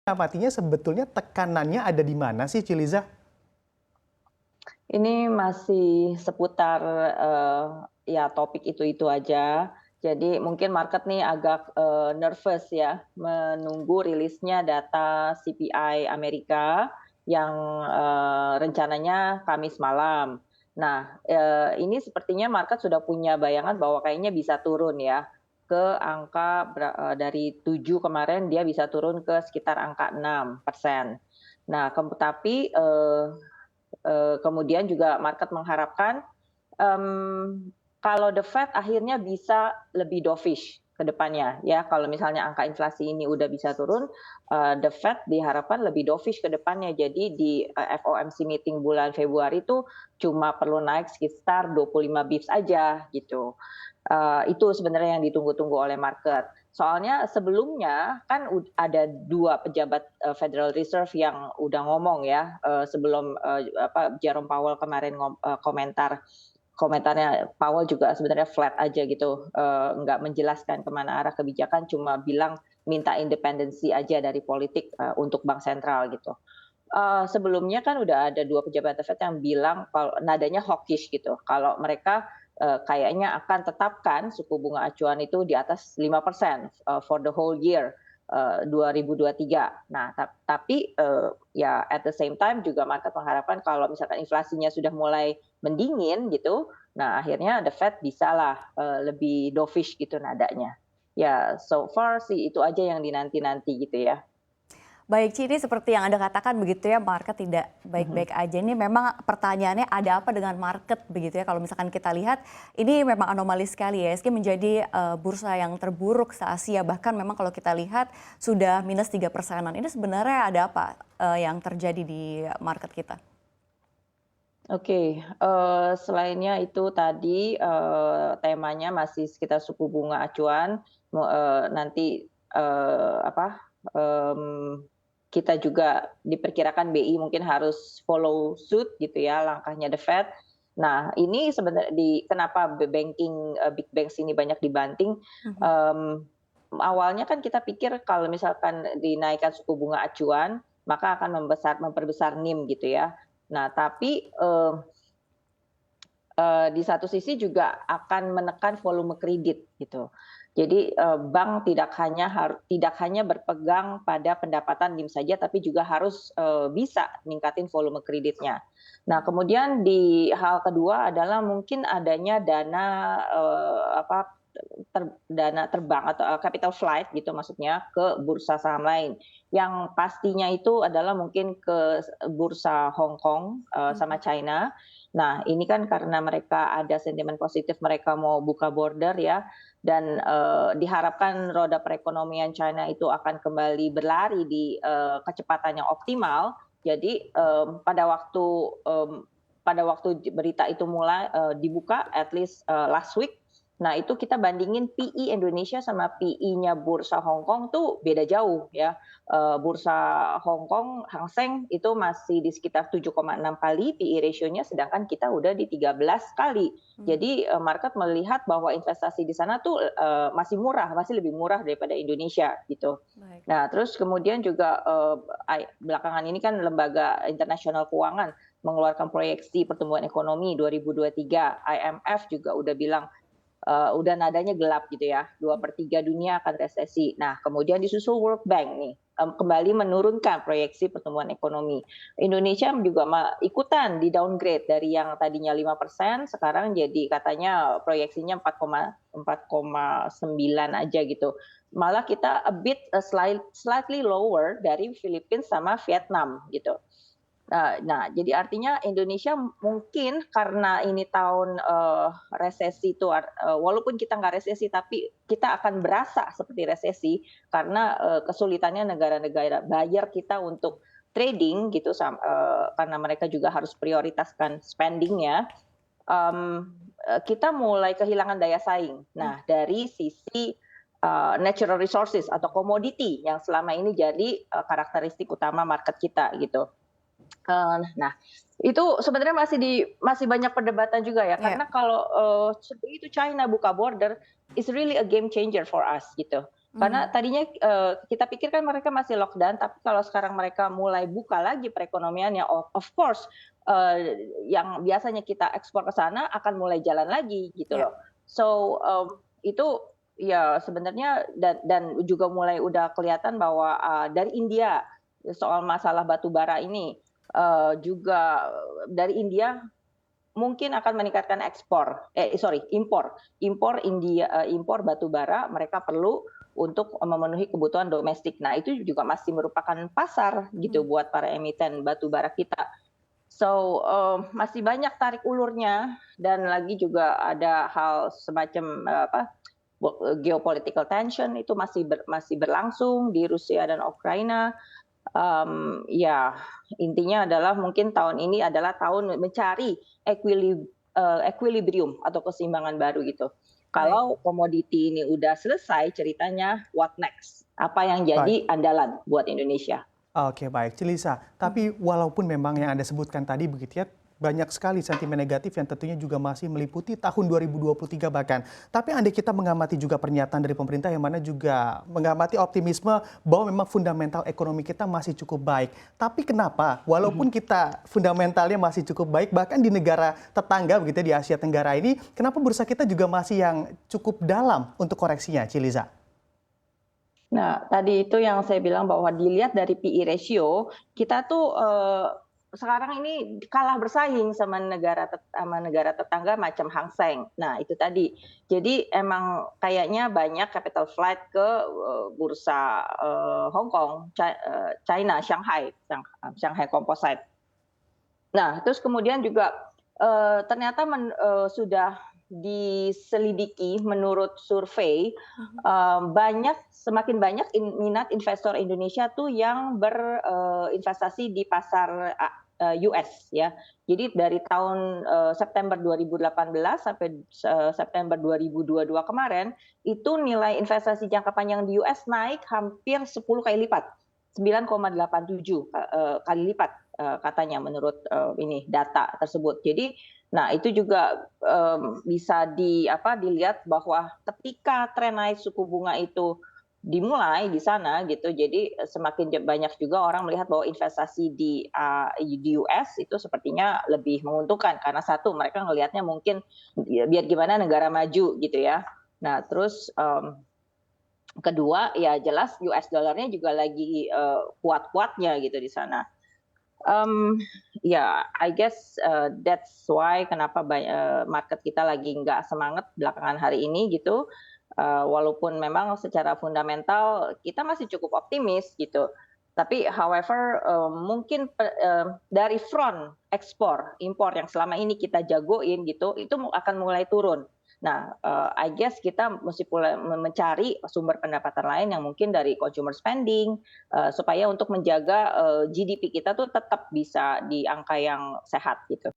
Amatinya sebetulnya tekanannya ada di mana sih, Ciliza? Ini masih seputar, ya topik itu-itu aja. Jadi mungkin market nih agak, nervous ya, menunggu rilisnya data CPI Amerika yang, rencananya Kamis malam. Nah, ini sepertinya market sudah punya bayangan bahwa kayaknya bisa turun ya, ke angka dari 7 kemarin dia bisa turun ke sekitar angka 6%. Nah, tapi, kemudian juga market mengharapkan, kalau The Fed akhirnya bisa lebih dovish ke depannya ya, kalau misalnya angka inflasi ini udah bisa turun, The Fed diharapkan lebih dovish ke depannya. Jadi di, FOMC meeting bulan Februari itu cuma perlu naik sekitar 25 bips aja gitu. Itu sebenarnya yang ditunggu-tunggu oleh market. Soalnya sebelumnya kan ada 2 pejabat, Federal Reserve yang udah ngomong ya, sebelum, Jerome Powell kemarin komentarnya Powell juga sebenarnya flat aja gitu, nggak menjelaskan kemana arah kebijakan, cuma bilang minta independensi aja dari politik, untuk bank sentral gitu. Sebelumnya kan udah ada 2 pejabat The Fed yang bilang kalau nadanya hawkish gitu, kalau mereka, kayaknya akan tetapkan suku bunga acuan itu di atas 5%, for the whole year, 2023. Nah, tapi, ya at the same time juga market mengharapkan kalau misalkan inflasinya sudah mulai mendingin gitu, nah akhirnya The Fed bisalah, lebih dovish gitu nadanya. Ya so far sih itu aja yang dinanti-nanti gitu ya. Baik, Ci, ini seperti yang Anda katakan begitu ya, market tidak Mhm. baik-baik aja. Ini memang pertanyaannya ada apa dengan market begitu ya. Kalau misalkan kita lihat ini memang anomali sekali ya. ISG menjadi bursa yang terburuk se-Asia. Bahkan memang kalau kita lihat sudah minus 3%-an. Ini sebenarnya ada apa yang terjadi di market kita? Oke, selainnya itu tadi, temanya masih sekitar suku bunga acuan, nanti, apa, mmm, kita juga diperkirakan BI mungkin harus follow suit gitu ya langkahnya The Fed. Nah ini sebenarnya kenapa big banks ini banyak dibanting, Mhm. mmm, awalnya kan kita pikir kalau misalkan dinaikkan suku bunga acuan, maka akan memperbesar NIM gitu ya. Nah, tapi, di satu sisi juga akan menekan volume kredit gitu. Jadi, bank tidak hanya berpegang pada pendapatan NIM saja, tapi juga harus, bisa ningkatin volume kreditnya. Nah, kemudian di hal kedua adalah mungkin adanya dana, dana terbang atau, capital flight gitu maksudnya ke bursa saham lain, yang pastinya itu adalah mungkin ke bursa Hong Kong, sama Mhm. China. Nah, ini kan karena mereka ada sentimen positif mereka mau buka border ya, dan, diharapkan roda perekonomian China itu akan kembali berlari di, kecepatan yang optimal. Jadi, pada waktu berita itu mulai, dibuka at least, last week, nah itu kita bandingin PE Indonesia sama PE-nya bursa Hong Kong tuh beda jauh ya. Bursa Hong Kong, Hang Seng itu masih di sekitar 7,6 kali PE ratio-nya, sedangkan kita udah di 13 kali. Mhm. Jadi, market melihat bahwa investasi di sana tuh, masih murah, masih lebih murah daripada Indonesia gitu. Baik. Nah, terus kemudian juga, belakangan ini kan lembaga internasional keuangan mengeluarkan proyeksi pertumbuhan ekonomi 2023, IMF juga udah bilang, udah nadanya gelap gitu ya, 2/3 dunia akan resesi. Nah, kemudian disusul World Bank nih, kembali menurunkan proyeksi pertumbuhan ekonomi. Indonesia juga ikutan di-downgrade dari yang tadinya 5%, sekarang jadi katanya proyeksinya 4,9 aja gitu. Malah kita a bit, slightly lower dari Philippines sama Vietnam gitu. Nah, jadi artinya Indonesia mungkin karena ini tahun, resesi itu walaupun kita nggak resesi, tapi kita akan berasa seperti resesi karena, kesulitannya negara-negara buyer kita untuk trading gitu karena mereka juga harus prioritaskan spending-nya, kita mulai kehilangan daya saing. Mmm. Nah, dari sisi, natural resources atau komoditi yang selama ini jadi, karakteristik utama market kita gitu. Nah, itu sebenarnya masih banyak perdebatan juga ya, Iya. karena kalau, begitu China buka border, is really a game changer for us gitu. Karena tadinya kita pikir kan mereka masih lockdown, tapi kalau sekarang mereka mulai buka lagi perekonomiannya, of course yang biasanya kita ekspor ke sana akan mulai jalan lagi gitu Ya. loh. So itu ya sebenarnya dan juga mulai udah kelihatan bahwa dari India soal masalah batu bara ini juga dari India mungkin akan meningkatkan impor batu bara mereka perlu untuk memenuhi kebutuhan domestik. Nah, itu juga masih merupakan pasar gitu buat para emiten batu bara kita. So, masih banyak tarik ulurnya dan lagi juga ada hal semacam geopolitical tension itu masih berlangsung di Rusia dan Ukraina. Ya, intinya adalah mungkin tahun ini adalah tahun mencari equilibrium atau keseimbangan baru gitu. Baik. Kalau komoditi ini udah selesai ceritanya, what next? Apa yang Baik. jadi andalan buat Indonesia? Oke, baik, Cilisa. Tapi walaupun memang yang Anda sebutkan tadi begitu ya, banyak sekali sentimen negatif yang tentunya juga masih meliputi tahun 2023 bahkan. Tapi andai kita mengamati juga pernyataan dari pemerintah yang mana juga mengamati optimisme bahwa memang fundamental ekonomi kita masih cukup baik. Tapi kenapa walaupun kita fundamentalnya masih cukup baik, bahkan di negara tetangga begitu di Asia Tenggara ini, kenapa bursa kita juga masih yang cukup dalam untuk koreksinya, Ciliza? Nah, tadi itu yang saya bilang bahwa dilihat dari PE ratio, kita tuh sekarang ini kalah bersaing sama negara tetangga macam Hang Seng. Nah, itu tadi. Jadi emang kayaknya banyak capital flight ke bursa Hong Kong, China, Shanghai Composite. Nah, terus kemudian juga ternyata sudah diselidiki menurut survei semakin banyak minat investor Indonesia tuh yang berinvestasi di pasar US ya. Jadi dari tahun September 2018 sampai September 2022 kemarin itu nilai investasi jangka panjang di US naik hampir 10 kali lipat. 9,87 kali lipat katanya menurut ini data tersebut. Jadi nah itu juga bisa dilihat bahwa ketika tren naik suku bunga itu dimulai di sana gitu, jadi semakin banyak juga orang melihat bahwa investasi di US itu sepertinya lebih menguntungkan karena satu mereka ngelihatnya mungkin biar gimana negara maju gitu ya. Nah terus kedua ya jelas US dollarnya juga lagi kuat-kuatnya gitu di sana. I guess that's why kenapa market kita lagi nggak semangat belakangan hari ini gitu. Walaupun memang secara fundamental kita masih cukup optimis gitu. Tapi however mungkin dari front ekspor impor yang selama ini kita jagoin gitu itu akan mulai turun. Nah, I guess kita mesti mencari sumber pendapatan lain yang mungkin dari consumer spending supaya untuk menjaga GDP kita tuh tetap bisa di angka yang sehat gitu.